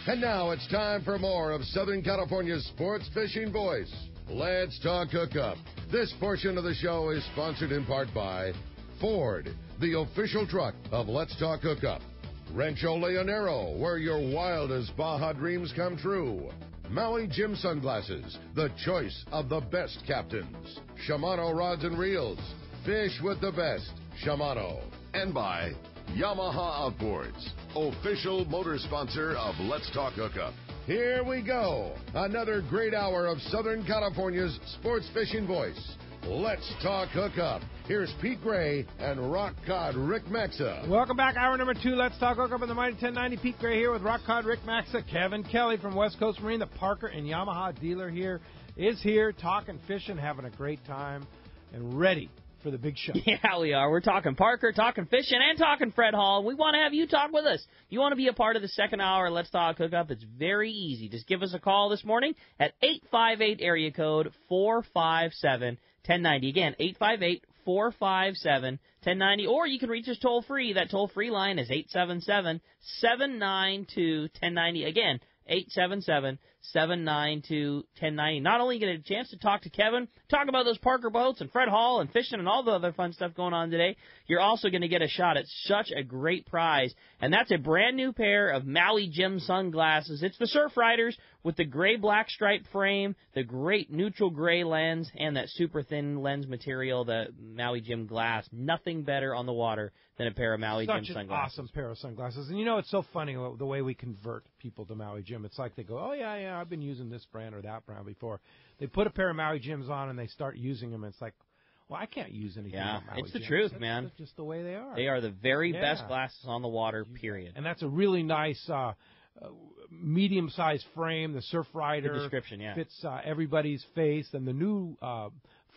And now it's time for more of Southern California's sports fishing voice. Let's talk hookup. This portion of the show is sponsored in part by Ford, the official truck of Let's Talk Hookup. Rancho Leonero, where your wildest Baja dreams come true. Maui Jim Sunglasses, the choice of the best captains. Shimano Rods and Reels, fish with the best. Shimano. And by Yamaha Outboards, official motor sponsor of Let's Talk Hookup. Here we go. Another great hour of Southern California's sports fishing voice. Let's Talk Hookup. Here's Pete Gray and Rock Cod Rick Maxa. Welcome back. Hour number 2. Let's Talk Hookup on the Mighty 1090. Pete Gray here with Rock Cod Rick Maxa. Kevin Kelly from West Coast Marine, the Parker and Yamaha dealer here, is here talking fishing, having a great time, and ready for the big show. Yeah, we are. We're talking Parker, talking fishing, and talking Fred Hall. We want to have you talk with us. If you want to be a part of the second hour, Let's Talk Hookup, it's very easy. Just give us a call this morning at 858 area code 457 1090. Again, 858-457-1090. Or you can reach us toll-free. That toll-free line is 877-792-1090. Again, 877-792-1090. Not only get a chance to talk to Kevin, talk about those Parker boats and Fred Hall and fishing and all the other fun stuff going on today, you're also going to get a shot at such a great prize. And that's a brand new pair of Maui Jim sunglasses. It's the Surf Riders with the gray-black stripe frame, the great neutral gray lens, and that super thin lens material, the Maui Jim glass. Nothing better on the water than a pair of Maui Jim sunglasses. Such an awesome pair of sunglasses. And you know, it's so funny the way we convert people to Maui Jim. It's like they go, oh, yeah, I've been using this brand or that brand before. They put a pair of Maui Jims on and they start using them. And it's like, well, I can't use anything Yeah, with Maui it's the Jims. truth, man. That's just the way they are. They are the very best glasses on the water, period. And that's a really nice medium-sized frame. The Surf Rider Good description, yeah. fits everybody's face. And the new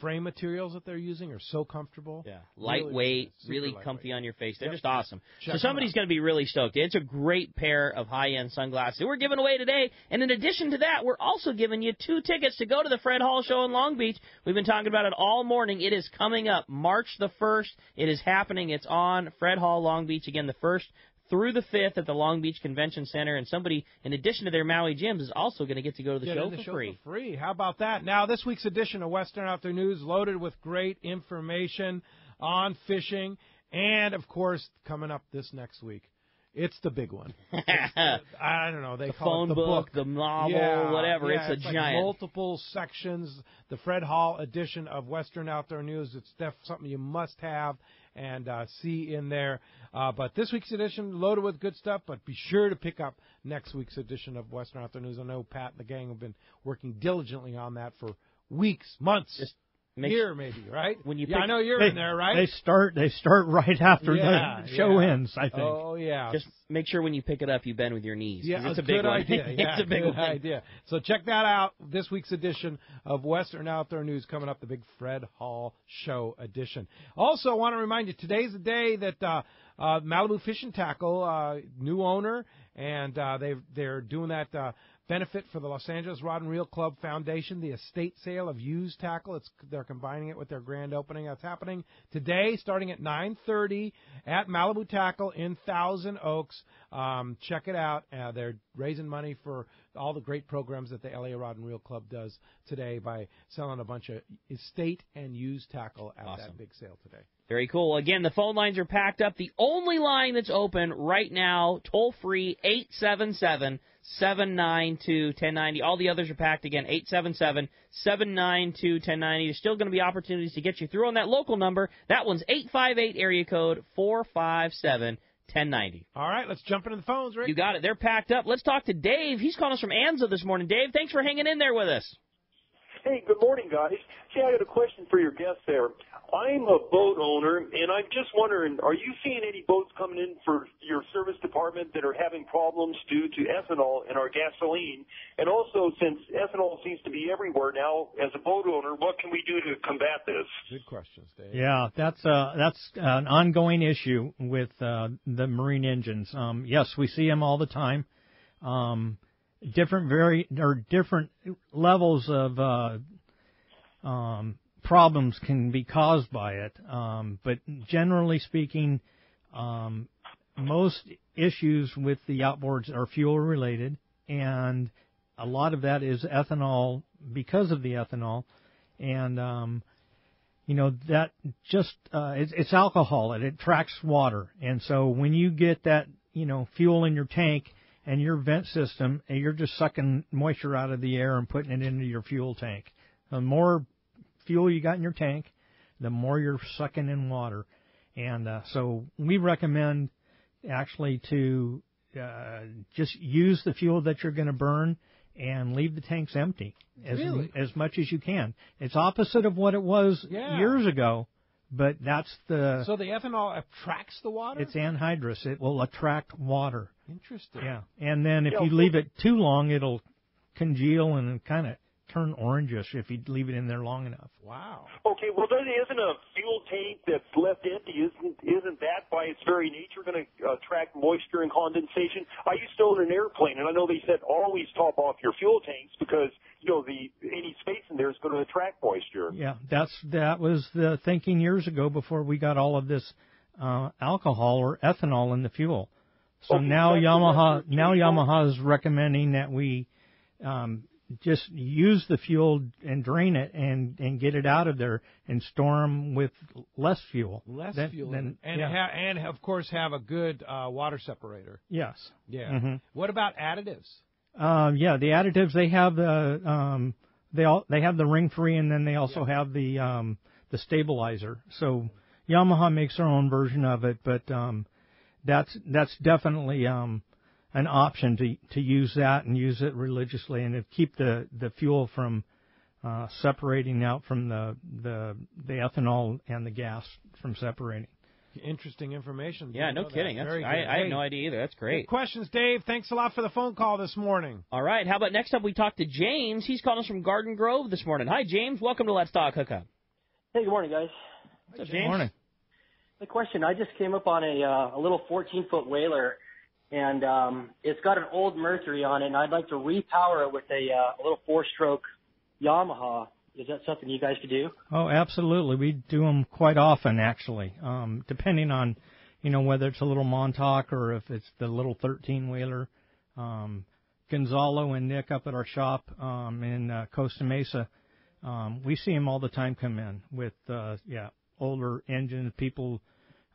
frame materials that they're using are so comfortable. Yeah, lightweight, really comfy lightweight on your face. They're just awesome. Check so somebody's going to be really stoked. It's a great pair of high-end sunglasses that we're giving away today. And in addition to that, we're also giving you 2 tickets to go to the Fred Hall Show in Long Beach. We've been talking about it all morning. It is coming up March the 1st. It is happening. It's on Fred Hall Long Beach. Again, the 1st through the 5th at the Long Beach Convention Center, and somebody, in addition to their Maui Jims, is also going to get to go to the show for free. How about that? Now, this week's edition of Western Outdoor News loaded with great information on fishing, and, of course, coming up this next week, it's the big one. I don't know. They call it the book, the novel, whatever. Yeah, it's a like giant. Multiple sections. The Fred Hall edition of Western Outdoor News. It's something you must have and see in there. But this week's edition loaded with good stuff. But be sure to pick up next week's edition of Western Outdoor News. I know Pat and the gang have been working diligently on that for weeks, months. Just year maybe, right? When you I know you're in there, right? They start right after the show ends, I think. Oh, yeah. Just make sure when you pick it up, you bend with your knees. Yeah, it's a big one. Idea. Yeah, it's a big good one. idea. So check that out. This week's edition of Western Outdoor News coming up, the big Fred Hall Show edition. Also, I want to remind you, today's the day that Malibu Fishing Tackle, new owner, and they're doing that benefit for the Los Angeles Rod and Reel Club Foundation, the estate sale of used tackle. They're combining it with their grand opening. That's happening today, starting at 9:30 at Malibu Tackle in Thousand Oaks. Check it out. They're raising money for all the great programs that the LA Rod and Reel Club does today by selling a bunch of estate and used tackle at that big sale today. Very cool. Again, the phone lines are packed up. The only line that's open right now, toll-free, 877-792-1090. All the others are packed again, 877-792-1090. There's still going to be opportunities to get you through on that local number. That one's 858 area code 457-1090. All right, let's jump into the phones, Rick. You got it. They're packed up. Let's talk to Dave. He's calling us from Anza this morning. Dave, thanks for hanging in there with us. Hey, good morning, guys. See, I got a question for your guest there. I'm a boat owner, and I'm just wondering, are you seeing any boats coming in for your service department that are having problems due to ethanol in our gasoline? And also, since ethanol seems to be everywhere now, as a boat owner, what can we do to combat this? Good questions, Dave. Yeah, that's an ongoing issue with the marine engines. Yes, we see them all the time. Different levels of problems can be caused by it, but generally speaking, most issues with the outboards are fuel related, and a lot of that is ethanol because of the ethanol, and that just it's alcohol. It attracts water, and so when you get that fuel in your tank and your vent system, and you're just sucking moisture out of the air and putting it into your fuel tank. The more fuel you got in your tank, the more you're sucking in water. And so we recommend actually to just use the fuel that you're going to burn and leave the tanks empty as much as you can. It's opposite of what it was years ago, but that's the... So the ethanol attracts the water? It's anhydrous. It will attract water. Interesting. Yeah. And then if you leave it too long, it'll congeal and kind of turn orangish if you leave it in there long enough. Wow. Okay, well, then isn't a fuel tank that's left empty, isn't that by its very nature going to attract moisture and condensation? I used to own an airplane, and I know they said always top off your fuel tanks because, any space in there is going to attract moisture. Yeah, that was the thinking years ago before we got all of this alcohol or ethanol in the fuel. So now Yamaha is recommending that we just use the fuel and drain it and get it out of there and store them with less fuel. And of course have a good water separator. Yes. Yeah. Mm-hmm. What about additives? The additives they have they have the ring free, and then they also have the stabilizer. So Yamaha makes their own version of it, but that's definitely an option to use that and use it religiously and to keep the fuel from separating out from the ethanol and the gas from separating. Interesting information. Yeah, no kidding. I had no idea either. That's great. Good questions, Dave. Thanks a lot for the phone call this morning. All right. How about next up we talk to James. He's calling us from Garden Grove this morning. Hi, James. Welcome to Let's Talk Hookup. Hey, good morning, guys. What's up, James? Good morning. The question, I just came up on a little 14-foot whaler, and it's got an old Mercury on it, and I'd like to repower it with a little 4-stroke Yamaha. Is that something you guys could do? Oh, absolutely. We do them quite often, actually, depending on, whether it's a little Montauk or if it's the little 13-wheeler. Gonzalo and Nick up at our shop in Costa Mesa, we see them all the time come in with, older engines, people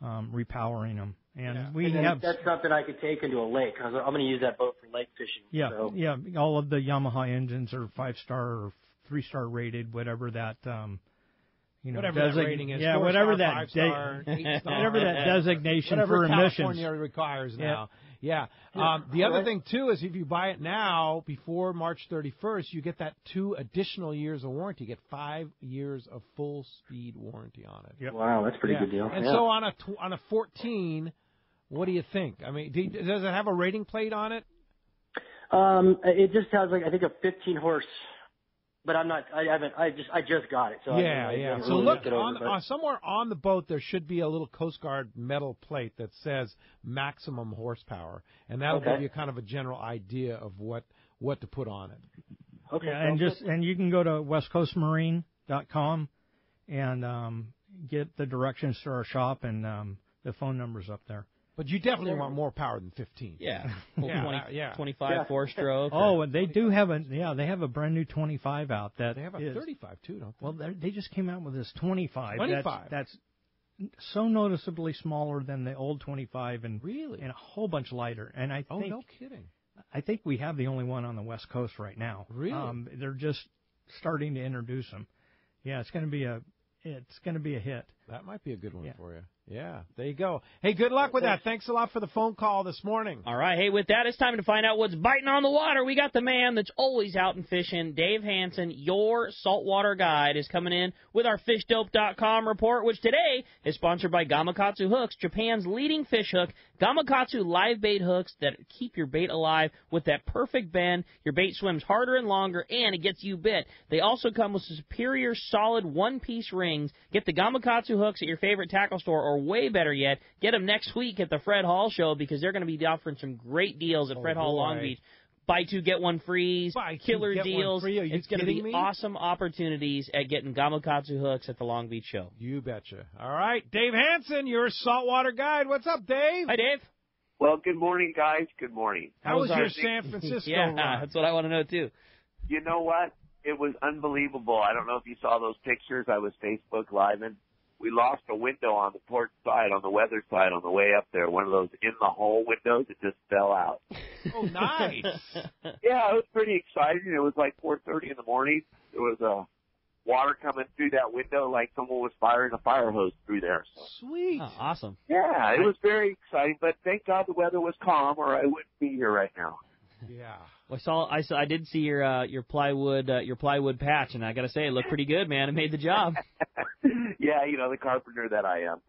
repowering them. And that's something I could take into a lake, because I'm going to use that boat for lake fishing. Yeah, so. yeah. All of the Yamaha engines are 5-star or 3-star rated, whatever that whatever that rating is. Yeah, whatever that whatever that designation whatever for emissions. California requires now. Yeah. The other thing too is if you buy it now before March 31st, you get that 2 additional years of warranty. You get 5 years of full speed warranty on it. Yep. Wow, that's a pretty good deal. And so on a 14, what do you think? I mean, does it have a rating plate on it? It just has I think a 15 horse. But I'm not. I haven't. I just got it. So I So look somewhere on the boat. There should be a little Coast Guard metal plate that says maximum horsepower, and that'll give you kind of a general idea of what to put on it. Okay. Yeah, and you can go to westcoastmarine.com and get the directions to our shop and the phone number's up there. But you definitely want more power than 15. Yeah. 25 Yeah. 4-stroke. Oh, and they do have they have a brand new 25 out that they have a 35 too, don't they? Well, they just came out with this 25. 25. That's so noticeably smaller than the old 25 and really and a whole bunch lighter. And I think no kidding. I think we have the only one on the West Coast right now. Really? They're just starting to introduce them. Yeah, it's going to be a hit. That might be a good one for you. Yeah, there you go. Hey, good luck with that. Thanks a lot for the phone call this morning. All right, hey, with that, it's time to find out what's biting on the water. We got the man that's always out and fishing, Dave Hansen. Your saltwater guide is coming in with our FishDope.com report, which today is sponsored by Gamakatsu Hooks, Japan's leading fish hook. Gamakatsu live bait hooks that keep your bait alive with that perfect bend. Your bait swims harder and longer, and it gets you bit. They also come with superior solid one-piece rings. Get the Gamakatsu hooks at your favorite tackle store, or way better yet, get them next week at the Fred Hall Show, because they're going to be offering some great deals at Fred Hall Long Beach. Buy 2, get 1 free, killer deals. It's going to be awesome opportunities at getting Gamakatsu hooks at the Long Beach Show. You betcha. All right, Dave Hansen, your saltwater guide. What's up, Dave? Hi, Dave. Well, good morning, guys. Good morning. How was your San Francisco run? That's what I want to know, too. You know what? It was unbelievable. I don't know if you saw those pictures. I was Facebook Living. We lost a window on the port side, on the weather side, on the way up there. One of those in-the-hole windows. It just fell out. Oh, nice. Yeah, it was pretty exciting. It was like 4:30 in the morning. There was water coming through that window like someone was firing a fire hose through there. So. Sweet. Oh, awesome. Yeah, it was very exciting, but thank God the weather was calm or I wouldn't be here right now. Yeah. Well, I did see your plywood patch, and I got to say, it looked pretty good, man. It made the job. Yeah, the carpenter that I am,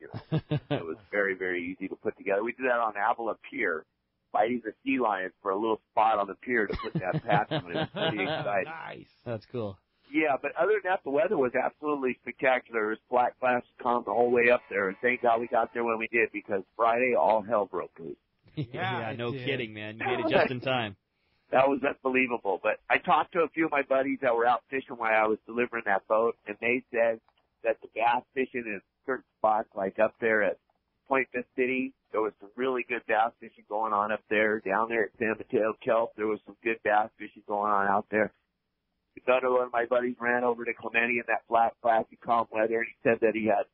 it was very, very easy to put together. We did that on Avila Pier, fighting the sea lions for a little spot on the pier to put that patch on. It was pretty exciting. Nice. That's cool. Yeah, but other than that, the weather was absolutely spectacular. It was flat, glass, calm the whole way up there, and thank God we got there when we did, because Friday all hell broke loose. Yeah, no kidding, man. You made it just in time. That was unbelievable. But I talked to a few of my buddies that were out fishing while I was delivering that boat, and they said that the bass fishing in certain spots, like up there at Point Fifth City, there was some really good bass fishing going on up there. Down there at San Mateo Kelp, there was some good bass fishing going on out there. Another one of my buddies ran over to Clemente in that flat, classy, calm weather, and he said that he had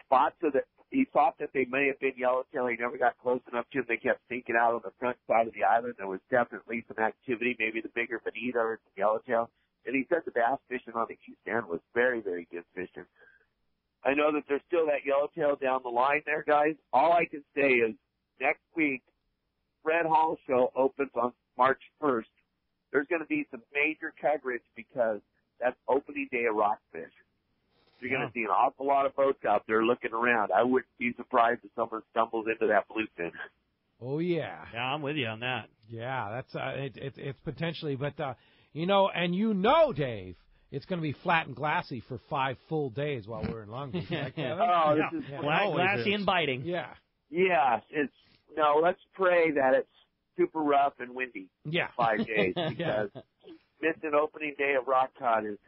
spots of that. He thought that they may have been yellowtail. He never got close enough to them. They kept sinking out on the front side of the island. There was definitely some activity, maybe the bigger bonita or the yellowtail. And he said the bass fishing on the east end was very, very good fishing. I know that there's still that yellowtail down the line there, guys. All I can say is next week, Fred Hall Show opens on March 1st. There's going to be some major coverage because that's opening day of rockfish. You're going to see an awful lot of boats out there looking around. I wouldn't be surprised if someone stumbles into that bluefin. Oh, yeah. Yeah, I'm with you on that. Yeah, that's it's potentially, but Dave, it's going to be flat and glassy for 5 full days while we're in Long Beach. Like, this is flat, glassy, and biting. Yeah. Yeah, let's pray that it's super rough and windy. Yeah. 5 days because missing opening day of rock cod is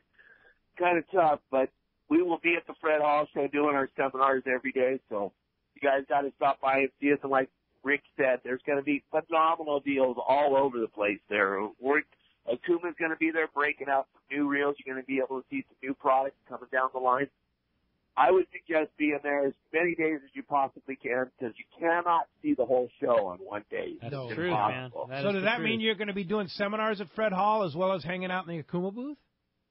kind of tough, but we will be at the Fred Hall Show doing our seminars every day, so you guys got to stop by and see us. And like Rick said, there's going to be phenomenal deals all over the place there. Akuma's going to be there breaking out some new reels. You're going to be able to see some new products coming down the line. I would suggest being there as many days as you possibly can because you cannot see the whole show on one day. That's it's true, impossible. man. So does that mean you're going to be doing seminars at Fred Hall as well as hanging out in the Akuma booth?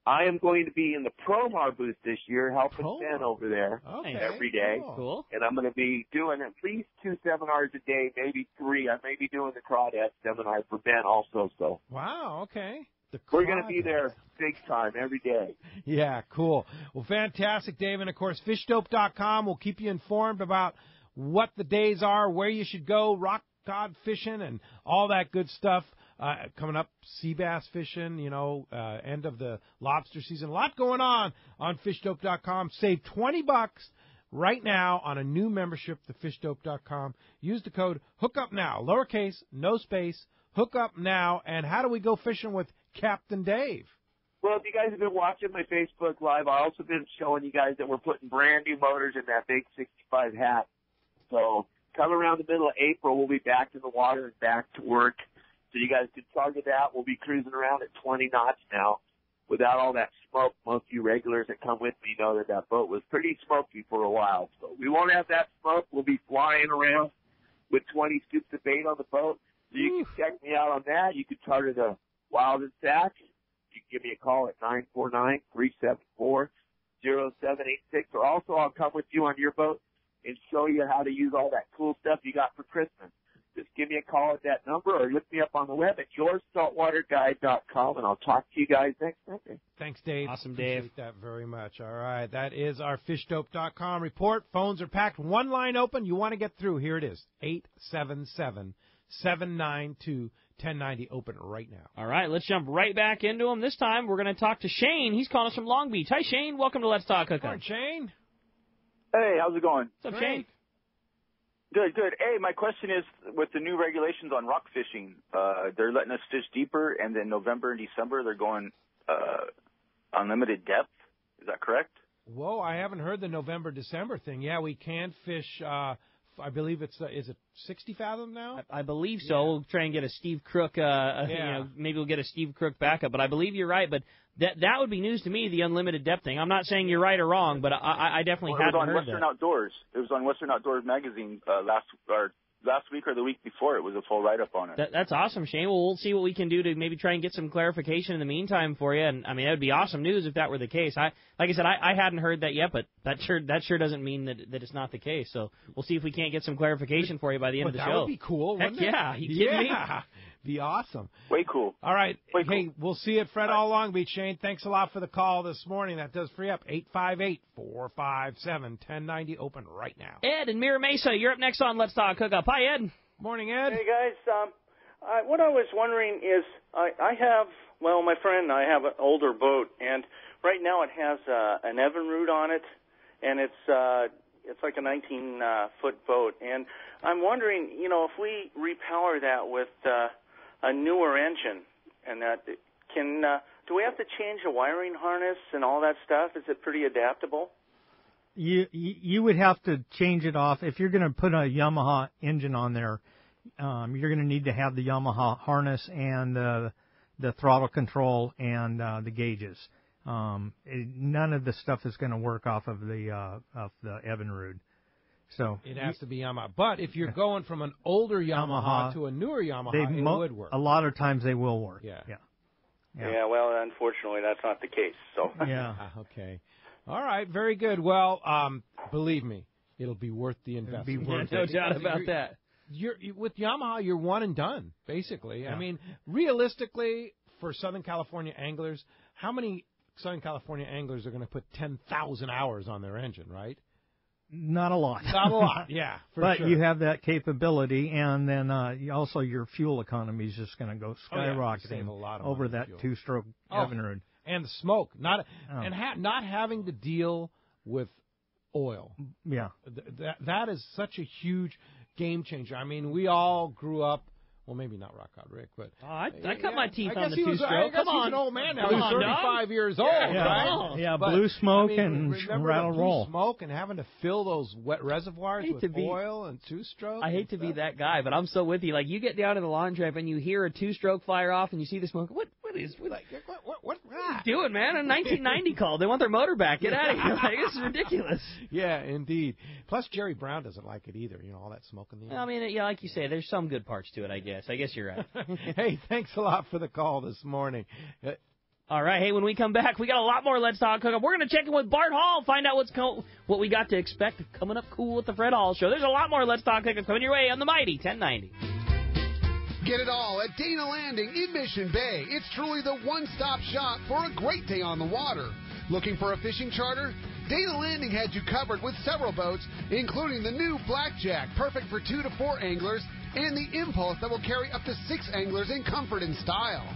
I am going to be in the Promar booth this year, helping Ben over there every day. Cool. And I'm going to be doing at least 2 seminars a day, maybe 3. I may be doing the Crawdad seminar for Ben also. So wow, okay. We're going to be there big time every day. Yeah, cool. Well, fantastic, Dave. And, of course, fishdope.com will keep you informed about what the days are, where you should go, rock cod fishing, and all that good stuff. Coming up, sea bass fishing, end of the lobster season. A lot going on fishdope.com. Save $20 right now on a new membership to fishdope.com. Use the code HOOKUPNOW, lowercase, no space, HOOKUPNOW. And how do we go fishing with Captain Dave? Well, if you guys have been watching my Facebook Live, I've also been showing you guys that we're putting brand new motors in that big 65 hat. So come around the middle of April, we'll be back in the water and back to work. So you guys can target that. We'll be cruising around at 20 knots now without all that smoke. Most of you regulars that come with me know that boat was pretty smoky for a while. So we won't have that smoke. We'll be flying around with 20 scoops of bait on the boat. So you can check me out on that. You can target a Wild and Sack. You can give me a call at 949-374-0786. Or also I'll come with you on your boat and show you how to use all that cool stuff you got for Christmas. Just give me a call at that number or look me up on the web at yoursaltwaterguide.com, and I'll talk to you guys next Sunday. Thanks, Dave. Awesome, Dave. Appreciate that very much. All right, that is our fishdope.com report. Phones are packed. One line open. You want to get through. Here it is, 877-792-1090. Open right now. All right, let's jump right back into them. This time we're going to talk to Shane. He's calling us from Long Beach. Hi, Shane. Welcome to Let's Talk Hookup. Morning, Shane. Hey, how's it going? What's up, Shane? Good, good. Hey, my question is, with the new regulations on rock fishing, they're letting us fish deeper, and then November and December they're going unlimited depth. Is that correct? Whoa, I haven't heard the November-December thing. Yeah, we can fish I believe it's is it 60 fathom now? I believe so. Yeah. We'll try and get a Steve Crook. Maybe we'll get a Steve Crook backup. But I believe you're right. But that would be news to me. The unlimited depth thing. I'm not saying you're right or wrong, but I definitely hadn't heard that. It was on Western Outdoors. It was on Western Outdoors magazine last week or the week before. It was a full write-up on it. That's awesome, Shane. Well, we'll see what we can do to maybe try and get some clarification in the meantime for you. And I mean, that would be awesome news if that were the case. Like I said, I hadn't heard that yet, but that sure doesn't mean that it's not the case. So we'll see if we can't get some clarification for you by the end of the show. That would be cool, wouldn't it? Yeah, you kidding me? Be awesome. Way cool. All right. Way hey, cool. We'll see you at Fred Hall Long Beach, Shane. Thanks a lot for the call this morning. That does free up 858-457-1090. Open right now. Ed in Mira Mesa, you're up next on Let's Talk Hookup. Hi, Ed. Morning, Ed. Hey, guys. What I was wondering is I have I have an older boat, and right now it has an Evinrude on it, and it's like a 19-foot boat. And I'm wondering, if we repower that with a newer engine, and that do we have to change the wiring harness and all that stuff? Is it pretty adaptable? You would have to change it off. If you're going to put a Yamaha engine on there, you're going to need to have the Yamaha harness and the throttle control and the gauges. None of the stuff is going to work off of the Evinrude. So it has to be Yamaha. But if you're going from an older Yamaha to a newer Yamaha, it would work. A lot of times they will work. Yeah. Yeah, well, unfortunately, that's not the case. So yeah. Okay. All right. Very good. Well, believe me, it'll be worth the investment. No doubt about that. With Yamaha, you're one and done, basically. Yeah. I mean, realistically, for Southern California anglers, how many Southern California anglers are going to put 10,000 hours on their engine, right? Not a lot. Not a lot, yeah. But sure. you have that capability, and then also your fuel economy is just going to go skyrocketing over that two-stroke Evinrude. And the smoke, not having to deal with oil. Yeah, that is such a huge game changer. I mean, we all grew up. Well, maybe not Rock Out Rick, but I cut my teeth on the two-stroke. Come on, he's an old man now. He's 35 years old, right? Yeah, blue smoke and rattle roll. Smoke and having to fill those wet reservoirs with oil and two-stroke. I hate to be that guy, but I'm so with you. Like, you get down to the lawn trip and you hear a two-stroke fire off and you see the smoke. What are you doing, man? A 1990 call. They want their motor back. Get out of here. Like, this is ridiculous. Yeah, indeed. Plus, Jerry Brown doesn't like it either. All that smoke in the air. I mean, yeah, like you say, there's some good parts to it, I guess. I guess you're right. Hey, thanks a lot for the call this morning. All right, hey, when we come back, we got a lot more Let's Talk Hookup. We're going to check in with Bart Hall, find out what we got to expect coming up cool at the Fred Hall Show. There's a lot more Let's Talk Hookup coming your way on the Mighty 1090. Get it all at Dana Landing in Mission Bay. It's truly the one-stop shop for a great day on the water. Looking for a fishing charter? Dana Landing had you covered with several boats, including the new Blackjack, perfect for 2 to 4 anglers, and the Impulse that will carry up to 6 anglers in comfort and style.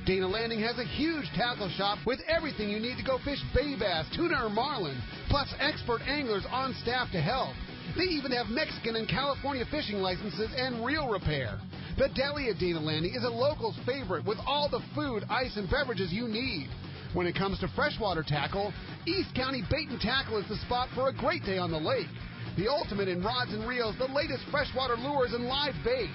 Dana Landing has a huge tackle shop with everything you need to go fish bay bass, tuna, or marlin, plus expert anglers on staff to help. They even have Mexican and California fishing licenses and reel repair. The deli at Dana Landing is a local's favorite with all the food, ice, and beverages you need. When it comes to freshwater tackle, East County Bait and Tackle is the spot for a great day on the lake. The ultimate in rods and reels, the latest freshwater lures and live bait.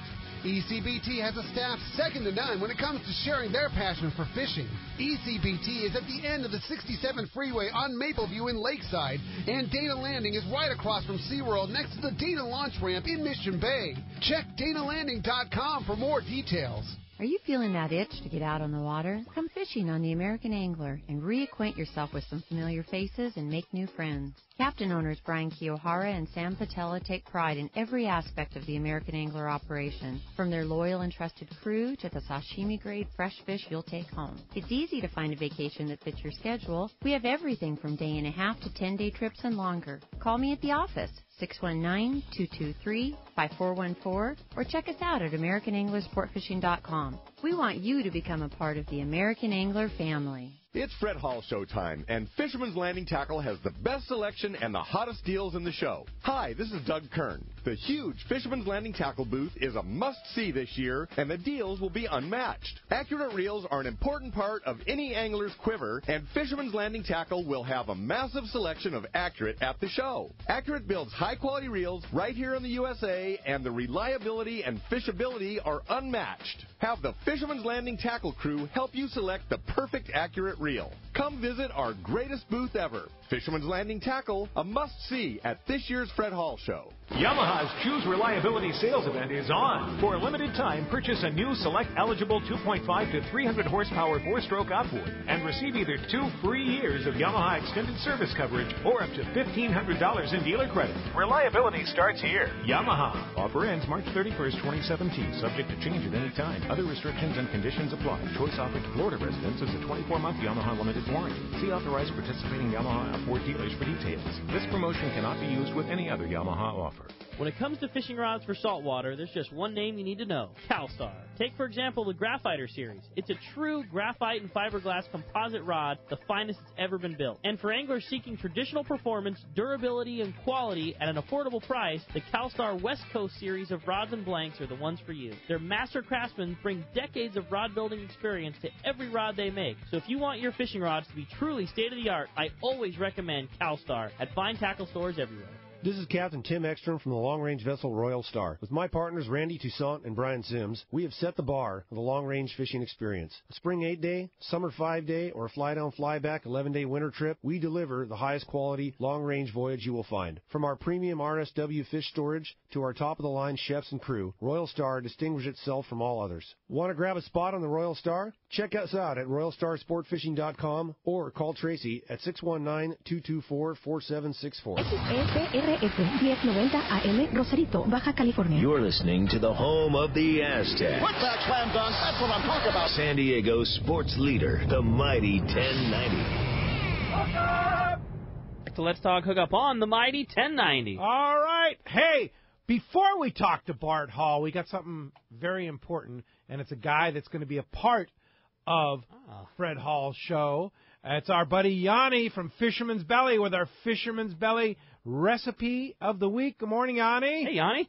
ECBT has a staff second to none when it comes to sharing their passion for fishing. ECBT is at the end of the 67 freeway on Mapleview in Lakeside, and Dana Landing is right across from SeaWorld next to the Dana Launch Ramp in Mission Bay. Check DanaLanding.com for more details. Are you feeling that itch to get out on the water? Come fishing on the American Angler and reacquaint yourself with some familiar faces and make new friends. Captain owners Brian Kiyohara and Sam Patella take pride in every aspect of the American Angler operation, from their loyal and trusted crew to the sashimi-grade fresh fish you'll take home. It's easy to find a vacation that fits your schedule. We have everything from day and a half to 10-day trips and longer. Call me at the office, 619-223-5414, or check us out at AmericanAnglerSportFishing.com. We want you to become a part of the American Angler family. It's Fred Hall show time, and Fisherman's Landing Tackle has the best selection and the hottest deals in the show. Hi, this is Doug Kern. The huge Fisherman's Landing Tackle booth is a must-see this year, and the deals will be unmatched. Accurate reels are an important part of any angler's quiver, and Fisherman's Landing Tackle will have a massive selection of Accurate at the show. Accurate builds high-quality reels right here in the USA, and the reliability and fishability are unmatched. Have the Fisherman's Landing Tackle crew help you select the perfect Accurate reel. Come visit our greatest booth ever. Fisherman's Landing Tackle, a must-see at this year's Fred Hall show. Yamaha's Choose Reliability sales event is on. For a limited time, purchase a new select eligible 2.5 to 300 horsepower 4-stroke outboard and receive either 2 free years of Yamaha extended service coverage or up to $1,500 in dealer credit. Reliability starts here. Yamaha. Offer ends March 31st, 2017. Subject to change at any time. Other restrictions and conditions apply. Choice offered to Florida residents is a 24-month Yamaha limited warranty. See authorized participating Yamaha outboard dealers for details. This promotion cannot be used with any other Yamaha offer. When it comes to fishing rods for saltwater, there's just one name you need to know: CalStar. Take, for example, the Graphiter series. It's a true graphite and fiberglass composite rod, the finest it's ever been built. And for anglers seeking traditional performance, durability, and quality at an affordable price, the CalStar West Coast series of rods and blanks are the ones for you. Their master craftsmen bring decades of rod building experience to every rod they make. So if you want your fishing rods to be truly state-of-the-art, I always recommend CalStar at fine tackle stores everywhere. This is Captain Tim Ekstrom from the long-range vessel Royal Star. With my partners Randy Toussaint and Brian Sims, we have set the bar for the long-range fishing experience. A spring 8-day, summer 5-day, or a fly-down, fly-back 11-day winter trip, we deliver the highest quality long-range voyage you will find. From our premium RSW fish storage to our top-of-the-line chefs and crew, Royal Star distinguishes itself from all others. Want to grab a spot on the Royal Star? Check us out at RoyalStarSportFishing.com or call Tracy at 619-224-4764. XRF 1090 AM, Rosarito, Baja California. You're listening to the home of the Aztecs. Put that slam dunk. That's what I'm talking about. San Diego sports leader, the mighty 1090. So let's talk Hookup on the mighty 1090. All right. Hey, before we talk to Bart Hall, we got something very important, and it's a guy that's going to be a part of Fred Hall's show. It's our buddy Yanni from Fisherman's Belly with our Fisherman's Belly recipe of the week. Good morning, Yanni. Hey, Yanni.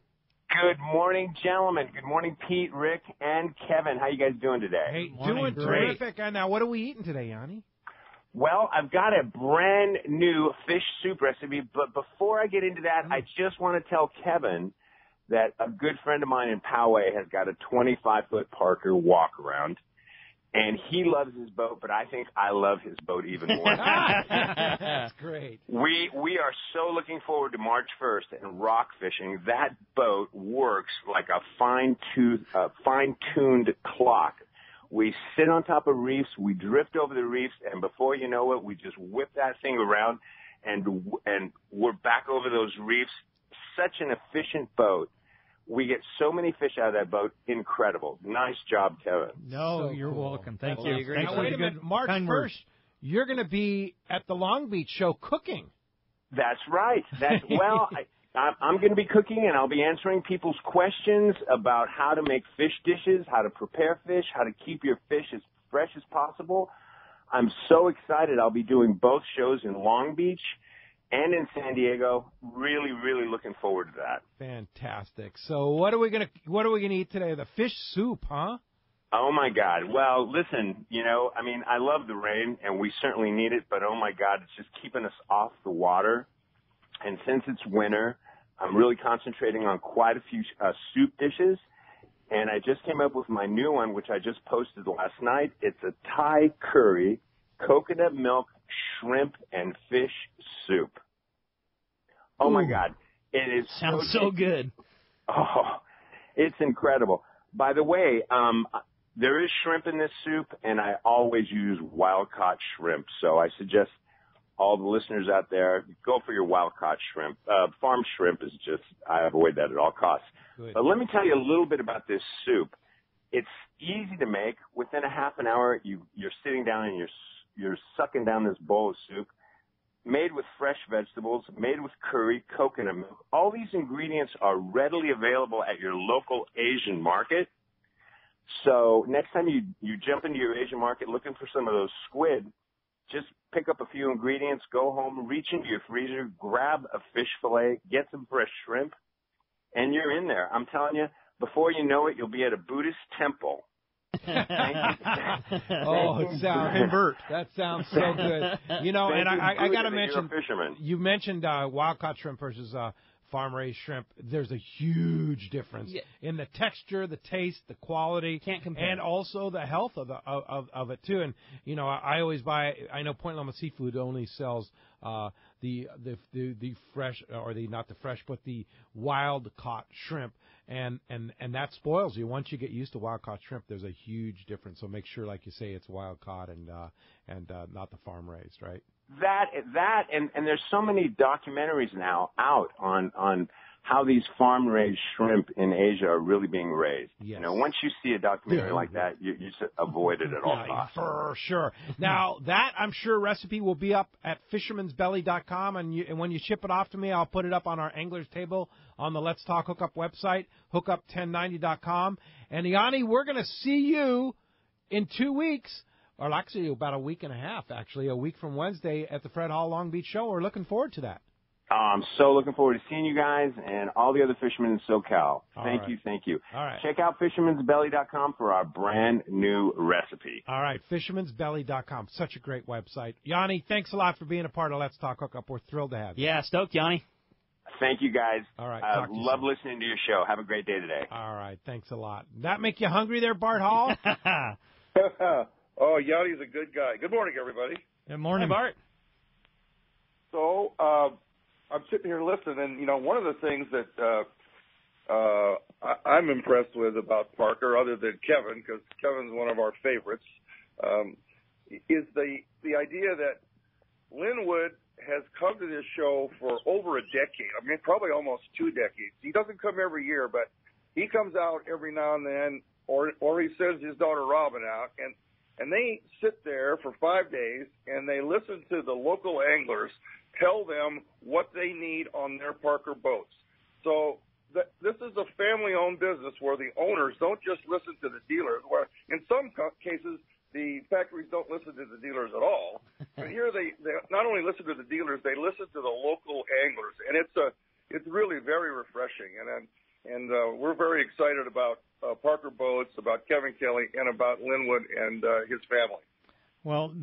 Good morning, gentlemen. Good morning, Pete, Rick, and Kevin. How you guys doing today? Hey, doing terrific. And now, what are we eating today, Yanni? Well, I've got a brand new fish soup recipe, but before I get into that, I just want to tell Kevin that a good friend of mine in Poway has got a 25-foot Parker walk-around. And he loves his boat, but I think I love his boat even more. That's great. We are so looking forward to March 1st and rock fishing. That boat works like a fine-tuned clock. We sit on top of reefs, we drift over the reefs, and before you know it, we just whip that thing around, and we're back over those reefs. Such an efficient boat. We get so many fish out of that boat. Incredible. Nice job, Kevin. No, you're welcome. Thank you. Now, wait a minute. March 1st, you're going to be at the Long Beach show cooking. That's right. Well, I'm going to be cooking, and I'll be answering people's questions about how to make fish dishes, how to prepare fish, how to keep your fish as fresh as possible. I'm so excited. I'll be doing both shows in Long Beach and in San Diego. Really, really looking forward to that. Fantastic. So what are we gonna eat today? The fish soup, huh? Oh my God. Well, listen, I love the rain and we certainly need it, but oh my God, it's just keeping us off the water. And since it's winter, I'm really concentrating on quite a few soup dishes. And I just came up with my new one, which I just posted last night. It's a Thai curry, coconut milk, shrimp, and fish soup. Oh, my God. It is sounds so good. Oh, it's incredible. By the way, there is shrimp in this soup, and I always use wild-caught shrimp. So I suggest all the listeners out there, go for your wild-caught shrimp. Farm shrimp is just, I avoid that at all costs. Good. But let me tell you a little bit about this soup. It's easy to make. Within a half an hour, you're sitting down and you're sucking down this bowl of soup, made with fresh vegetables, made with curry, coconut milk. All these ingredients are readily available at your local Asian market. So next time you jump into your Asian market looking for some of those squid, just pick up a few ingredients, go home, reach into your freezer, grab a fish fillet, get some fresh shrimp, and you're in there. I'm telling you, before you know it, you'll be at a Buddhist temple. That sounds so good. You know, and I got to mention, you mentioned wild-caught shrimp versus farm-raised shrimp. There's a huge difference in the texture, the taste, the quality, can't compare, and also the health of it too. And you know, I always buy. I know Point Loma Seafood only sells the fresh, or not the fresh, but the wild-caught shrimp. And that spoils you. Once you get used to wild-caught shrimp, there's a huge difference. So make sure, like you say, it's wild-caught and not the farm-raised, right? And there's so many documentaries now out on how these farm-raised shrimp in Asia are really being raised. Yes. You know, once you see a documentary like that, you just avoid it at all costs. For sure. Now, that, I'm sure, recipe will be up at fishermansbelly.com, and when you ship it off to me, I'll put it up on our Angler's Table on the Let's Talk Hookup website, hookup1090.com. And, Yanni, we're going to see you in 2 weeks, or actually about a week and a half, a week from Wednesday at the Fred Hall Long Beach Show. We're looking forward to that. I'm so looking forward to seeing you guys and all the other fishermen in SoCal. Thank you. All right. Check out fishermansbelly.com for our brand new recipe. All right, fishermansbelly.com. Such a great website. Yanni, thanks a lot for being a part of Let's Talk Hookup. We're thrilled to have you. Yeah, stoked, Yanni. Thank you, guys. All right. Love listening to your show. Have a great day today. All right. Thanks a lot. That make you hungry there, Bart Hall? Oh, Yanni's a good guy. Good morning, everybody. Good morning, Bart. So, I'm sitting here listening, and, you know, one of the things that I'm impressed with about Parker, other than Kevin, because Kevin's one of our favorites, is the idea that Linwood has come to this show for over a decade. I mean, probably almost 2 decades. He doesn't come every year, but he comes out every now and then, or he sends his daughter Robin out, and they sit there for 5 days, and they listen to the local anglers tell them what they need on their Parker boats. So this is a family-owned business where the owners don't just listen to the dealers, where in some cases the factories don't listen to the dealers at all. But here they not only listen to the dealers, they listen to the local anglers, and it's really very refreshing. And we're very excited about Parker Boats, about Kevin Kelly, and about Linwood and his family. Well,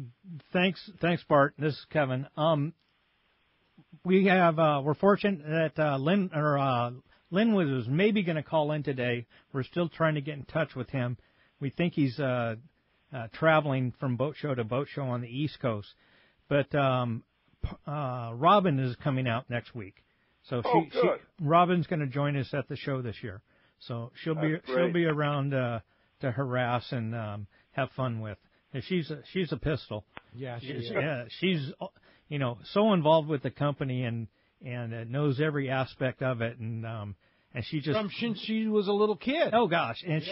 thanks, Bart. This is Kevin. We have we're fortunate that Linwood is maybe going to call in today. We're still trying to get in touch with him. We think he's traveling from boat show to boat show on the East Coast. But Robin is coming out next week, so Robin's going to join us at the show this year. So she'll be around to harass and have fun with. She's a pistol. Yeah, she's so involved with the company and knows every aspect of it, and she just since she was a little kid. Oh gosh, and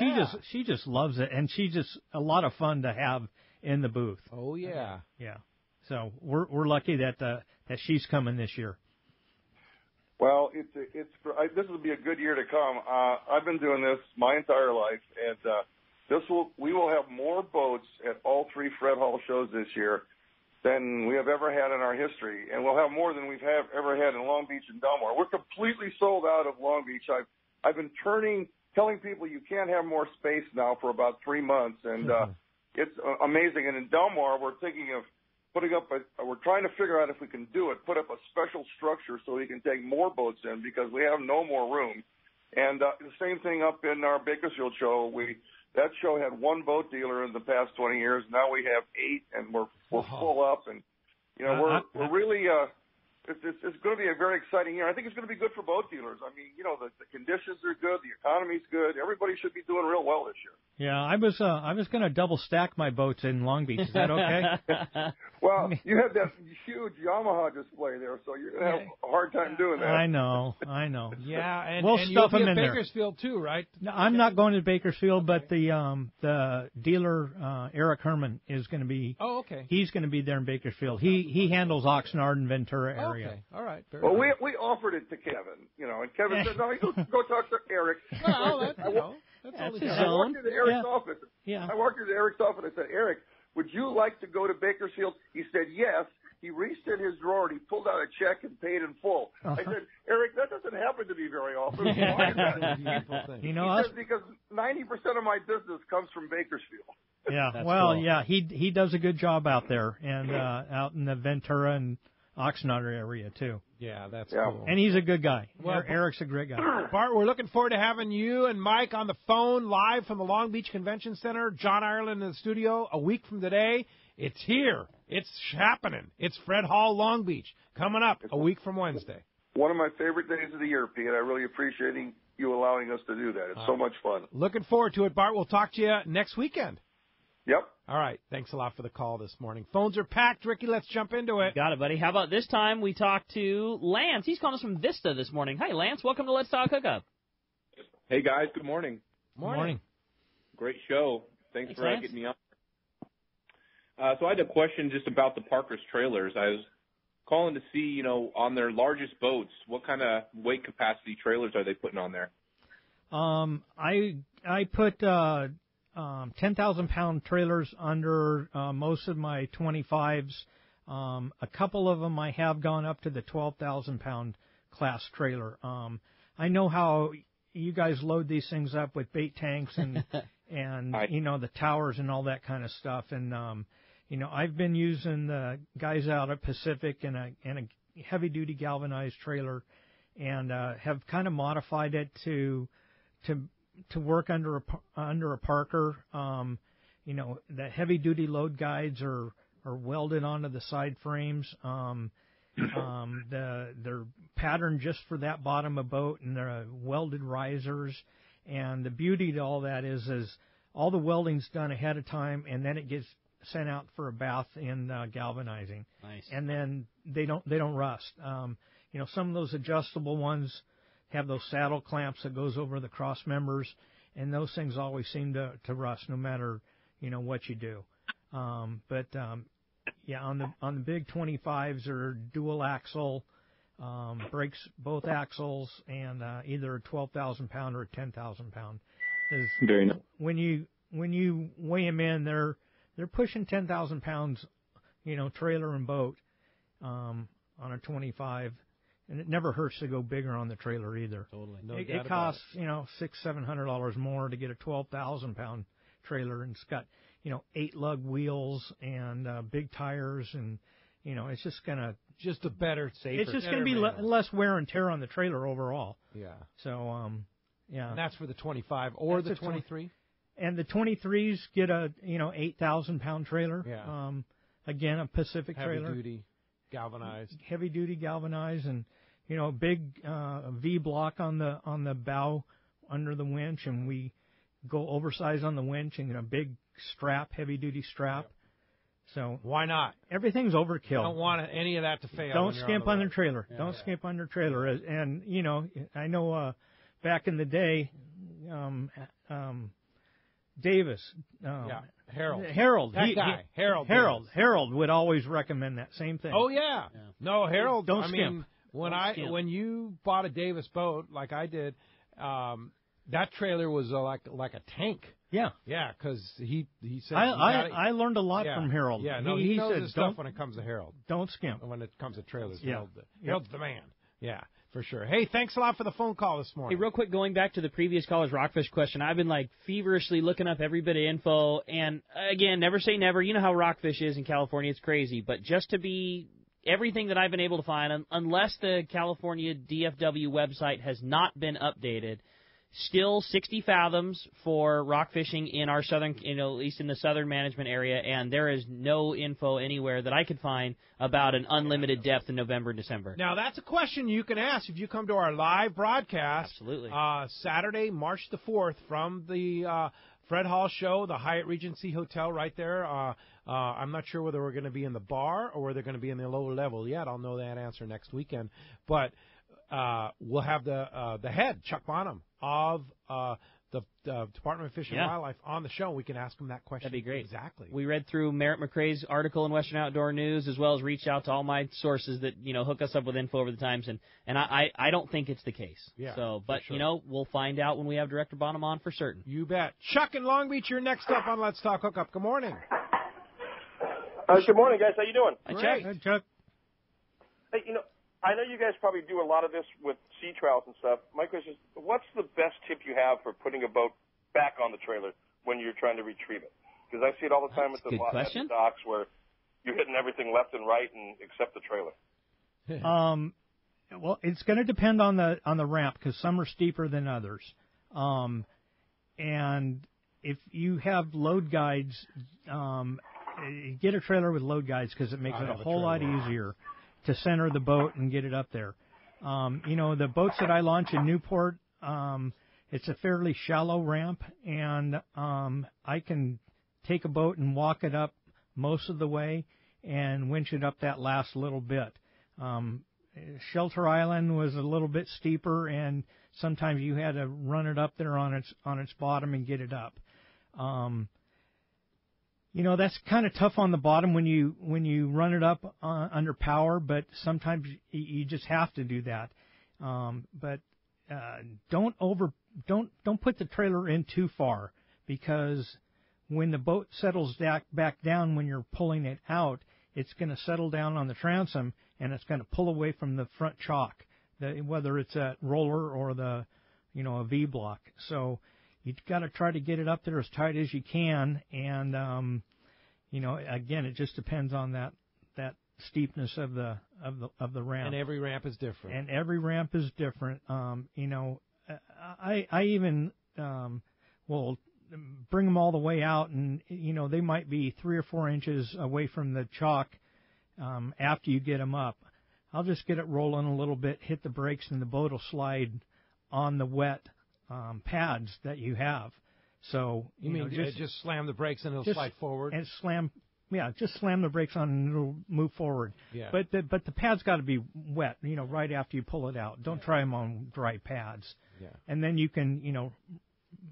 she just loves it, and she's just a lot of fun to have in the booth. Oh yeah, yeah. So we're lucky that she's coming this year. Well, this will be a good year to come. I've been doing this my entire life, and we will have more boats at all 3 Fred Hall shows this year than we have ever had in our history, and we'll have more than we've ever had in Long Beach and Delmar. We're completely sold out of Long Beach. I've been telling people you can't have more space now for about 3 months, and it's amazing. And in Delmar, we're thinking of putting up we're trying to figure out if we can do it, put up a special structure so we can take more boats in because we have no more room. And the same thing up in our Bakersfield show. That show had 1 boat dealer in the past 20 years. Now we have 8, and we're full up. And we're really it's going to be a very exciting year. I think it's going to be good for boat dealers. I mean, the conditions are good, the economy's good. Everybody should be doing real well this year. Yeah, I was going to double stack my boats in Long Beach. Is that okay? Well, you had that huge Yamaha display there, so you're going to have a hard time doing that. I know. Yeah, and we'll stuff you'll be them at in Bakersfield too, right? No, I'm not going to Bakersfield, but the dealer Eric Herman is going to be. Oh, okay. He's going to be there in Bakersfield. He handles Oxnard and Ventura area. Okay, all right. Well, we offered it to Kevin, and Kevin said, "No, go talk to Eric." That's his I walked zone. into Eric's Yeah. office. Yeah. I walked into Eric's office and I said, Eric, would you like to go to Bakersfield? He said, yes. He reached in his drawer and he pulled out a check and paid in full. I said, Eric, that doesn't happen to me very often. Why is that? You know, He says, because 90% of my business comes from Bakersfield. Yeah, That's well, cool. yeah, he does a good job out there and out in the Ventura and Oxnard area too. Yeah, that's cool. And he's a good guy. Well, Eric's a great guy. Bart, we're looking forward to having you and Mike on the phone live from the Long Beach Convention Center. John Ireland in the studio a week from today. It's here. It's happening. It's Fred Hall, Long Beach, coming up a week from Wednesday. One of my favorite days of the year, Pete. I really appreciate you allowing us to do that. It's so much fun. Looking forward to it, Bart. We'll talk to you next weekend. Yep. All right. Thanks a lot for the call this morning. Phones are packed. Ricky, let's jump into it. Got it, buddy. How about this time we talk to Lance? He's calling us from Vista this morning. Hi, Lance. Welcome to Let's Talk Hookup. Hey, guys. Good morning. Morning. Great show. Thanks for Lance. getting me on. So I had a question just about the Parker's trailers. I was calling to see, on their largest boats, what kind of weight capacity trailers are they putting on there? I put 10,000-pound trailers under most of my 25s. A couple of them I have gone up to the 12,000-pound class trailer. I know how you guys load these things up with bait tanks and the towers and all that kind of stuff. And I've been using the guys out at Pacific and a heavy-duty galvanized trailer, and have kind of modified it to work under a Parker. The heavy-duty load guides are welded onto the side frames. They're patterned just for that bottom of boat, and they're welded risers. And the beauty to all that is all the welding's done ahead of time, and then it gets sent out for a bath in galvanizing. Nice. And then they don't rust. Some of those adjustable ones have those saddle clamps that goes over the cross members, and those things always seem to rust no matter what you do. On the big 25s are dual axle, brakes both axles, and either a 12,000 pound or a 10,000 pound. Very nice. When you weigh them in, they're pushing 10,000 pounds, trailer and boat on a 25. And it never hurts to go bigger on the trailer either. Totally. It costs, $600-700 more to get a 12,000 pound trailer, and it's got, 8 lug wheels and big tires, and it's just gonna a better, safer. It's just gonna be less wear and tear on the trailer overall. Yeah. So yeah. And that's for the 25 or That's the 23. And the 23s get a 8,000 pound trailer. Yeah. Again, a Pacific trailer. Heavy duty galvanized, and big V block on the bow under the winch, and we go oversized on the winch and a big strap, heavy duty strap. Yep. So why not? Everything's overkill. I don't want any of that to fail. Don't skimp on the trailer. Yeah, don't skimp on the trailer. And I know back in the day, Davis. Harold. That guy. Harold would always recommend that same thing. Oh yeah. No, Harold. Don't skimp. When you bought a Davis boat like I did, that trailer was like a tank. Yeah. Yeah, because he said I learned a lot from Harold. Yeah, no, he knows his stuff when it comes to Harold. Don't skimp. When it comes to trailers, yeah. Harold's the man. Yeah, for sure. Hey, thanks a lot for the phone call this morning. Hey, real quick, going back to the previous caller's rockfish question, I've been feverishly looking up every bit of info, and again, never say never. You know how rockfish is in California; it's crazy. But just to be everything that I've been able to find, unless the California DFW website has not been updated, still 60 fathoms for rock fishing in our southern, at least in the southern management area, and there is no info anywhere that I could find about an unlimited depth in November and December. Now, that's a question you can ask if you come to our live broadcast. Absolutely. Saturday, March the 4th, from the Fred Hall Show, the Hyatt Regency Hotel right there. I'm not sure whether we're going to be in the bar or whether they're going to be in the lower level yet. I'll know that answer next weekend. But we'll have the head, Chuck Bonham, of the Department of Fish and Wildlife on the show. We can ask them that question. That'd be great. Exactly. We read through Merritt McRae's article in Western Outdoor News, as well as reached out to all my sources that hook us up with info over the times, and I don't think it's the case. Yeah. So, but sure. We'll find out when we have Director Bonham on for certain. You bet. Chuck in Long Beach, you're next up on Let's Talk Hookup. Good morning. Good morning, guys. How you doing? Hi, Chuck. Hey, Chuck. Hey, I know you guys probably do a lot of this with sea trials and stuff. My question is, what's the best tip you have for putting a boat back on the trailer when you're trying to retrieve it? Because I see it all the time at the docks where you're hitting everything left and right and except the trailer. Well, it's going to depend on the ramp because some are steeper than others. And if you have load guides, get a trailer with load guides because it makes it a whole lot easier to center the boat and get it up there. The boats that I launch in Newport, it's a fairly shallow ramp, and I can take a boat and walk it up most of the way and winch it up that last little bit. Shelter Island was a little bit steeper, and sometimes you had to run it up there on its bottom and get it up. That's kind of tough on the bottom when you run it up under power, but sometimes you just have to do that. But don't put the trailer in too far, because when the boat settles back down when you're pulling it out, it's going to settle down on the transom and it's going to pull away from the front chock, whether it's a roller or a V block. So you've got to try to get it up there as tight as you can, and again, it just depends on that steepness of the ramp. And every ramp is different. I even will bring them all the way out, and they might be 3 or 4 inches away from the chalk after you get them up. I'll just get it rolling a little bit, hit the brakes, and the boat will slide on the wet pads that you have. So just slam the brakes and it'll slide forward? And just slam the brakes on and it'll move forward. Yeah. But the pad's got to be wet, right after you pull it out. Don't try them on dry pads. Yeah. And then you can,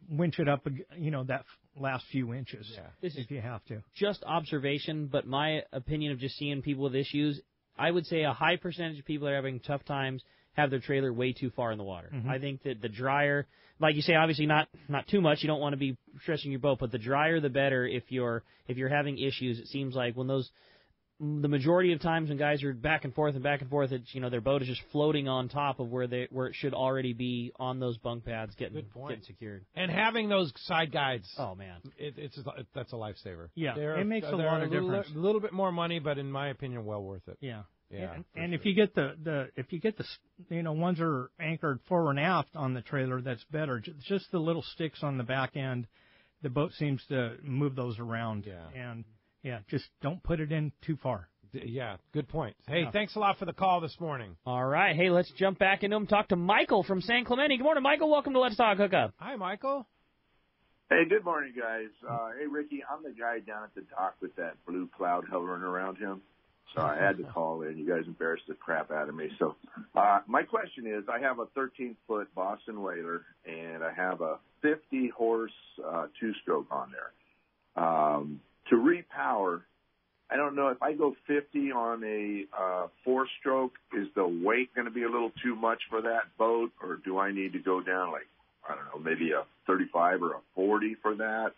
winch it up, that last few inches if you have to. Just observation, but my opinion of just seeing people with issues, I would say a high percentage of people that are having tough times have their trailer way too far in the water. Mm-hmm. I think that the drier, like you say, obviously not too much. You don't want to be stressing your boat, but the drier the better. If you're having issues, it seems like when the majority of times when guys are back and forth, it's their boat is just floating on top of where it should already be on those bunk pads getting secured. And having those side guides. Oh man, that's a lifesaver. Yeah, it makes a lot of difference. A little bit more money, but in my opinion, well worth it. Yeah. Yeah, and if you get the ones that are anchored forward and aft on the trailer, that's better. Just the little sticks on the back end, the boat seems to move those around. Yeah. And just don't put it in too far. Yeah, good point. Hey, thanks a lot for the call this morning. All right, hey, let's jump back into them. Talk to Michael from San Clemente. Good morning, Michael. Welcome to Let's Talk Hookup. Hi, Michael. Hey, good morning, guys. Hey, Ricky, I'm the guy down at the dock with that blue cloud hovering around him. So I had to call in. You guys embarrassed the crap out of me. So my question is, I have a 13-foot Boston Whaler, and I have a 50-horse two-stroke on there. To repower, I don't know, if I go 50 on a four-stroke, is the weight going to be a little too much for that boat, or do I need to go down maybe a 35 or a 40 for that?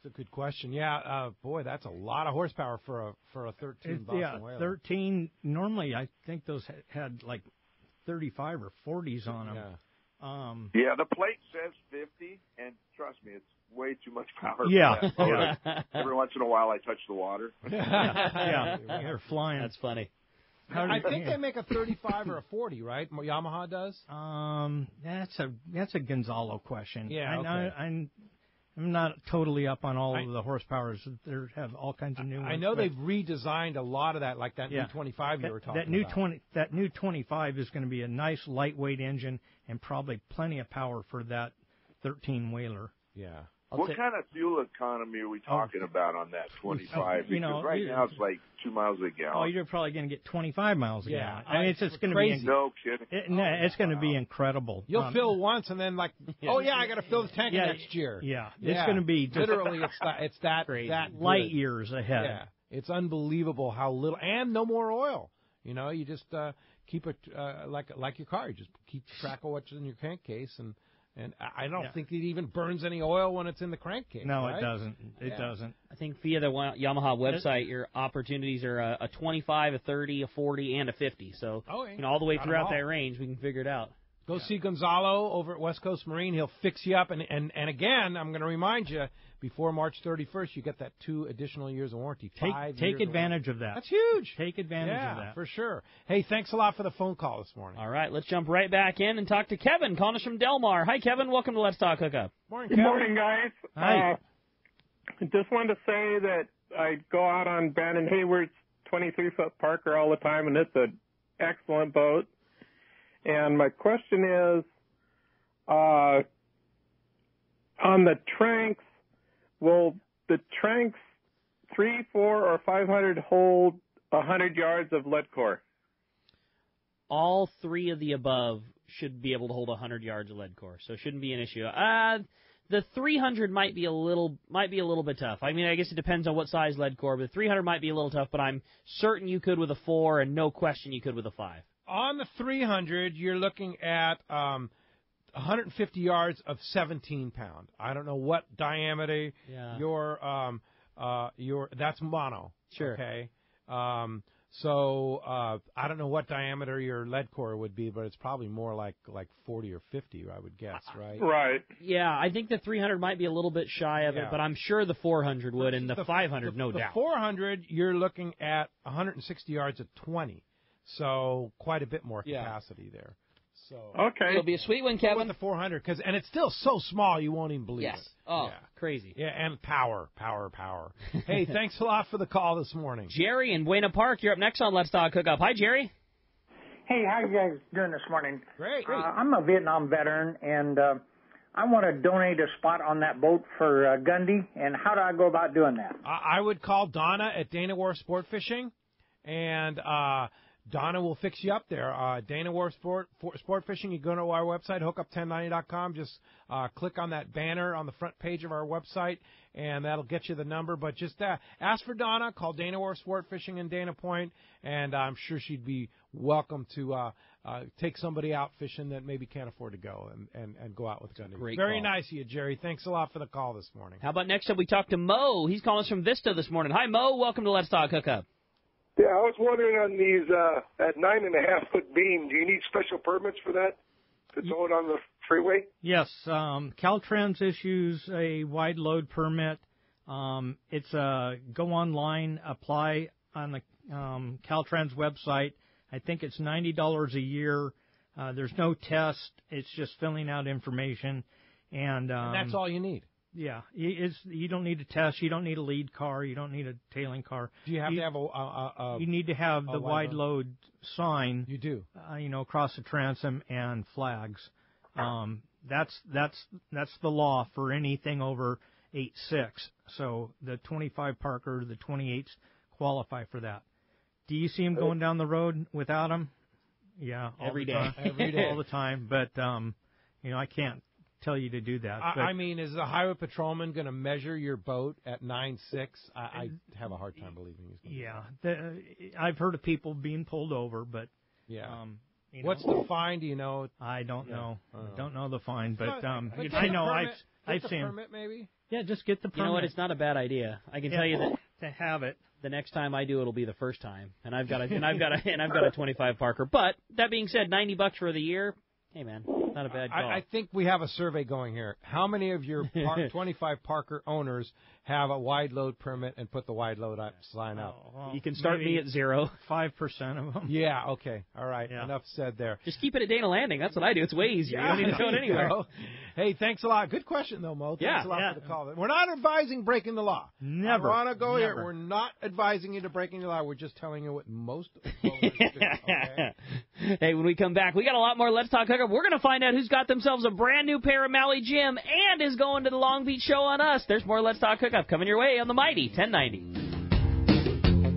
That's a good question. Yeah, boy, that's a lot of horsepower for a 13 Boston Whaler. 13. Normally, I think those had like 35 or 40s on them. Yeah. The plate says 50, and trust me, it's way too much power. Yeah. For that boat. Every once in a while, I touch the water. Yeah, you're flying. That's funny. I think they make a 35 or a 40, right? Yamaha does. That's a Gonzalo question. Yeah. Okay. I'm not totally up on all of the horsepowers. They have all kinds of new ones. I know they've redesigned a lot of that, like that new 25 you were talking about. That new 25 is going to be a nice lightweight engine and probably plenty of power for that 13 Whaler. Yeah. What kind of fuel economy are we talking about on that 25? Because right now it's like 2 miles a gallon. Oh, you're probably going to get 25 miles a gallon. I mean, it's just going to crazy. be No kidding. It's going to be incredible. You'll fill once and then I got to fill the tank next year. Yeah, it's going to be just, literally it's that crazy. that light good. years ahead. Yeah, it's unbelievable how little and no more oil. You just keep it like your car. You just keep track of what's in your crankcase and I don't think it even burns any oil when it's in the crankcase. No, right? it doesn't. It doesn't. I think via the Yamaha website, your opportunities are a 25, a 30, a 40, and a 50. So all the way throughout that range, we can figure it out. Go see Gonzalo over at West Coast Marine. He'll fix you up. And again, I'm going to remind you, before March 31st, you get that 2 additional years of warranty. Take advantage of that. That's huge. Take advantage of that. For sure. Hey, thanks a lot for the phone call this morning. All right, let's jump right back in and talk to Kevin, calling us from Del Mar. Hi, Kevin. Welcome to Let's Talk Hookup. Morning, Good Kevin. morning, guys. Hi. Just wanted to say that I go out on Brandon Hayward's 23-foot Parker all the time, and it's an excellent boat. And my question is, on the Tranks, will the Tranks 3, 4, or 500 hold 100 yards of lead core? All 3 of the above should be able to hold 100 yards of lead core, so it shouldn't be an issue. The 300 might be a little bit tough. I mean, I guess it depends on what size lead core, but the 300 might be a little tough. But I'm certain you could with a 4, and no question you could with a 5. On the 300, you're looking at 150 yards of 17 pound. I don't know what diameter your that's mono. Sure. Okay. So I don't know what diameter your lead core would be, but it's probably more like 40 or 50, I would guess, right? Right. Yeah, I think the 300 might be a little bit shy of it, but I'm sure the 400 would, and the 500, no doubt. The 400, you're looking at 160 yards at 20. So quite a bit more capacity there. So okay, it'll be a sweet one, Kevin. With the 400, and it's still so small you won't even believe it. Oh, crazy. Yeah, and power. Hey, thanks a lot for the call this morning. Jerry in Buena Park, you're up next on Let's Talk Hookup. Hi, Jerry. Hey, how you guys doing this morning? Great. I'm a Vietnam veteran, and I want to donate a spot on that boat for Gundy. And how do I go about doing that? I would call Donna at Dana Wharf Sport Fishing, and Donna will fix you up there. Dana Wharf Sport Fishing. You go to our website, hookup1090.com. Just click on that banner on the front page of our website, and that'll get you the number. But just ask for Donna. Call Dana Wharf Sport Fishing in Dana Point, and I'm sure she'd be welcome to take somebody out fishing that maybe can't afford to go and go out with Gundy. Great Very call. nice of you, Jerry. Thanks a lot for the call this morning. How about next up we talk to Mo. He's calling us from Vista this morning. Hi, Mo. Welcome to Let's Talk Hookup. Yeah, I was wondering on these that 9.5-foot beam, do you need special permits for that to tow it on the freeway? Yes, Caltrans issues a wide load permit. It's go online, apply on the Caltrans website. I think it's $90 a year. There's no test. It's just filling out information, and that's all you need. Yeah, you don't need a test. You don't need a lead car. You don't need a tailing car. Do you have to have a you need to have the wide load sign. You do. Across the transom and flags. That's the law for anything over 8.6. So the 25 Parker, the 28s qualify for that. Do you see them going down the road without them? Yeah, every day, all the time. But I can't tell you to do that. I mean, is the highway patrolman going to measure your boat at 9.6? I have a hard time believing he's going to. I've heard of people being pulled over, but what's the fine? Do you know? I don't know. I don't know the fine, but I know I've seen permit maybe. Yeah, just get the permit. You know what? It's not a bad idea. I can tell you that to have it. The next time I do, it'll be the first time, and I've got a 25 Parker. But that being said, $90 for the year. Hey man, not a bad call. I think we have a survey going here. How many of your 25 Parker owners have a wide load permit and put the wide load sign up. Well, you can start me at 0. 5% of them. Yeah, okay. All right. Yeah. Enough said there. Just keep it at Dana Landing. That's what I do. It's way easier. You don't need to go it anywhere. Hey, thanks a lot. Good question, though, Mo. Thanks a lot for the call. We're not advising breaking the law. Never. I want to go here. We're not advising you to breaking the law. We're just telling you what most owners do. Okay? Hey, when we come back, we got a lot more Let's Talk Hookup. We're going to find out who's got themselves a brand new pair of Maui Jim and is going to the Long Beach show on us. There's more Let's Talk Hookup coming your way on the Mighty 1090.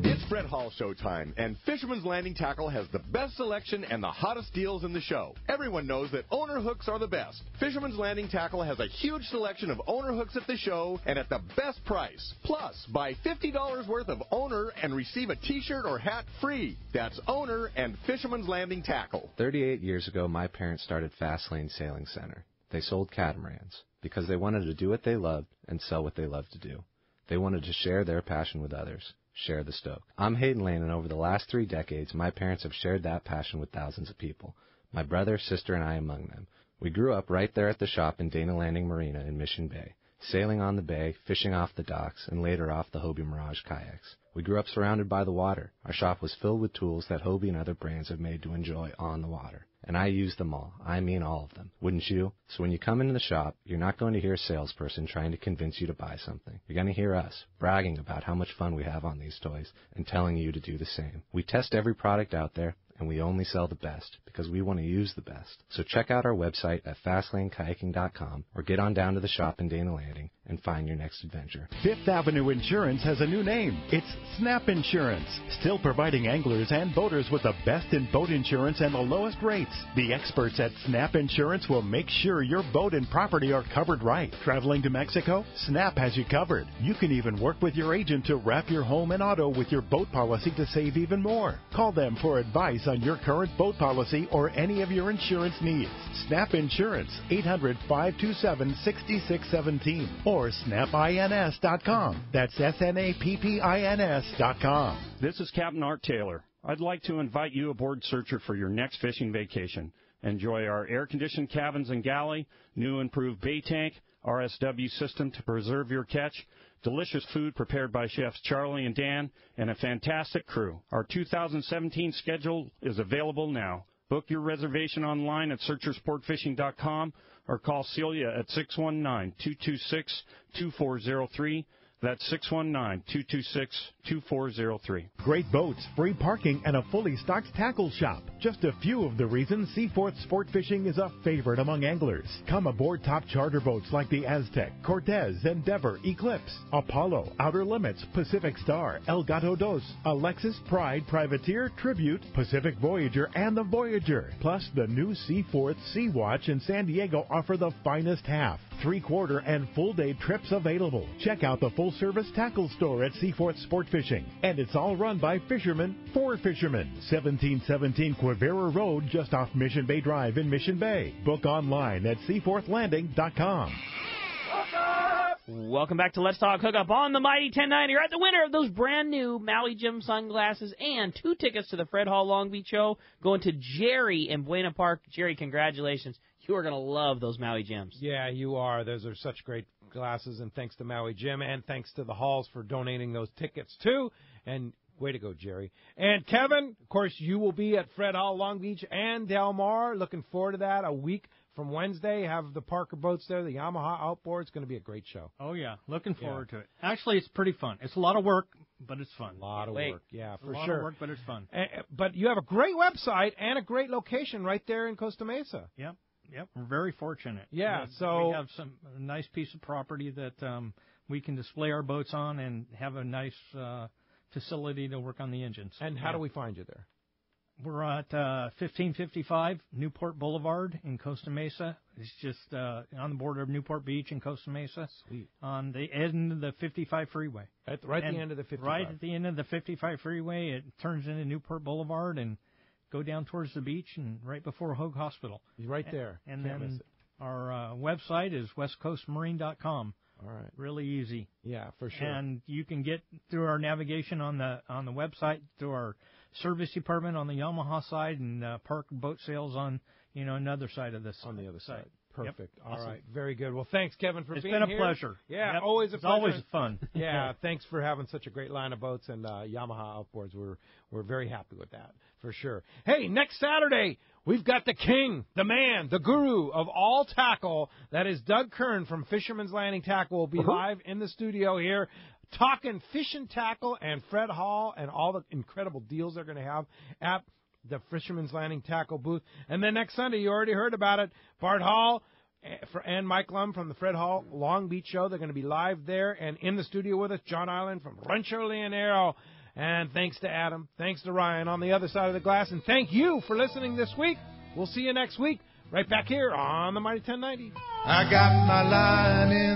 It's Fred Hall showtime, and Fisherman's Landing Tackle has the best selection and the hottest deals in the show. Everyone knows that owner hooks are the best. Fisherman's Landing Tackle has a huge selection of owner hooks at the show and at the best price. Plus, buy $50 worth of owner and receive a t-shirt or hat free. That's owner and Fisherman's Landing Tackle. 38 years ago, my parents started Fast Lane Sailing Center. They sold catamarans because they wanted to do what they loved and sell what they loved to do. They wanted to share their passion with others. Share the stoke. I'm Hayden Lane, and over the last 3 decades, my parents have shared that passion with thousands of people. My brother, sister, and I among them. We grew up right there at the shop in Dana Landing Marina in Mission Bay, sailing on the bay, fishing off the docks, and later off the Hobie Mirage kayaks. We grew up surrounded by the water. Our shop was filled with tools that Hobie and other brands have made to enjoy on the water. And I use them all. I mean all of them. Wouldn't you? So when you come into the shop, you're not going to hear a salesperson trying to convince you to buy something. You're going to hear us bragging about how much fun we have on these toys and telling you to do the same. We test every product out there, and we only sell the best because we want to use the best. So check out our website at FastlaneKayaking.com or get on down to the shop in Dana Landing and find your next adventure. Fifth Avenue Insurance has a new name. It's Snap Insurance, still providing anglers and boaters with the best in boat insurance and the lowest rates. The experts at Snap Insurance will make sure your boat and property are covered right. Traveling to Mexico? Snap has you covered. You can even work with your agent to wrap your home and auto with your boat policy to save even more. Call them for advice on your current boat policy or any of your insurance needs. Snap Insurance, 800-527-6617 or snapins.com. That's SNAPPINS.com. This is Captain Art Taylor. I'd like to invite you aboard Searcher for your next fishing vacation. Enjoy our air-conditioned cabins and galley, new improved bait tank, RSW system to preserve your catch, delicious food prepared by chefs Charlie and Dan, and a fantastic crew. Our 2017 schedule is available now. Book your reservation online at searchersportfishing.com or call Celia at 619-226-2403. That's 619-226-2403. Great boats, free parking, and a fully stocked tackle shop. Just a few of the reasons Seaforth Sport Fishing is a favorite among anglers. Come aboard top charter boats like the Aztec, Cortez, Endeavor, Eclipse, Apollo, Outer Limits, Pacific Star, El Gato Dos, Alexis, Pride, Privateer, Tribute, Pacific Voyager, and the Voyager. Plus, the new Seaforth Sea Watch in San Diego offer the finest half, 3/4, and full-day trips available. Check out the full-service tackle store at Seaforth Sport Fishing. And it's all run by fishermen for fishermen. 1717 Quivira Road, just off Mission Bay Drive in Mission Bay. Book online at seaforthlanding.com. Welcome back to Let's Talk Hookup on the Mighty 1090. You're at the winner of those brand new Maui Jim sunglasses and 2 tickets to the Fred Hall Long Beach show going to Jerry in Buena Park. Jerry, congratulations. You are going to love those Maui Jims. Yeah, you are. Those are such great glasses, and thanks to Maui Jim, and thanks to the Halls for donating those tickets, too. And way to go, Jerry. And Kevin, of course, you will be at Fred Hall Long Beach and Del Mar. Looking forward to that. A week from Wednesday, have the Parker boats there, the Yamaha outboard. It's going to be a great show. Oh, yeah. Looking forward to it. Actually, it's pretty fun. It's a lot of work, but it's fun. A lot of work. Yeah, for sure. A lot of work, but it's fun. But you have a great website and a great location right there in Costa Mesa. Yep. We're very fortunate. Yeah, so we have a nice piece of property that we can display our boats on and have a nice facility to work on the engines. And how do we find you there? We're at 1555 Newport Boulevard in Costa Mesa. It's just on the border of Newport Beach and Costa Mesa. Sweet. On the end of the 55 freeway. At the end of the 55. Right at the end of the 55 freeway, it turns into Newport Boulevard and go down towards the beach and right before Hoag Hospital. Right there. And then our website is westcoastmarine.com. All right. Really easy. Yeah, for sure. And you can get through our navigation on the website, through our service department on the Yamaha side, and Parker Boat Sales on another side of this. On the other side. Perfect. All right. Very good. Well, thanks, Kevin, for It's being been a here. pleasure. Yeah, Yep. always a It's pleasure. always fun. Yeah, thanks for having such a great line of boats and Yamaha outboards. We're very happy with that, for sure. Hey, next Saturday, we've got the king, the man, the guru of all tackle. That is Doug Kern from Fisherman's Landing Tackle. Will be live in the studio here talking fish and tackle and Fred Hall and all the incredible deals they're going to have at the Fisherman's Landing Tackle booth. And then next Sunday, you already heard about it, Bart Hall and Mike Lum from the Fred Hall Long Beach Show. They're going to be live there and in the studio with us, John Island from Rancho Leonero. And thanks to Adam, thanks to Ryan on the other side of the glass, and thank you for listening this week. We'll see you next week right back here on the Mighty 1090. I got my line in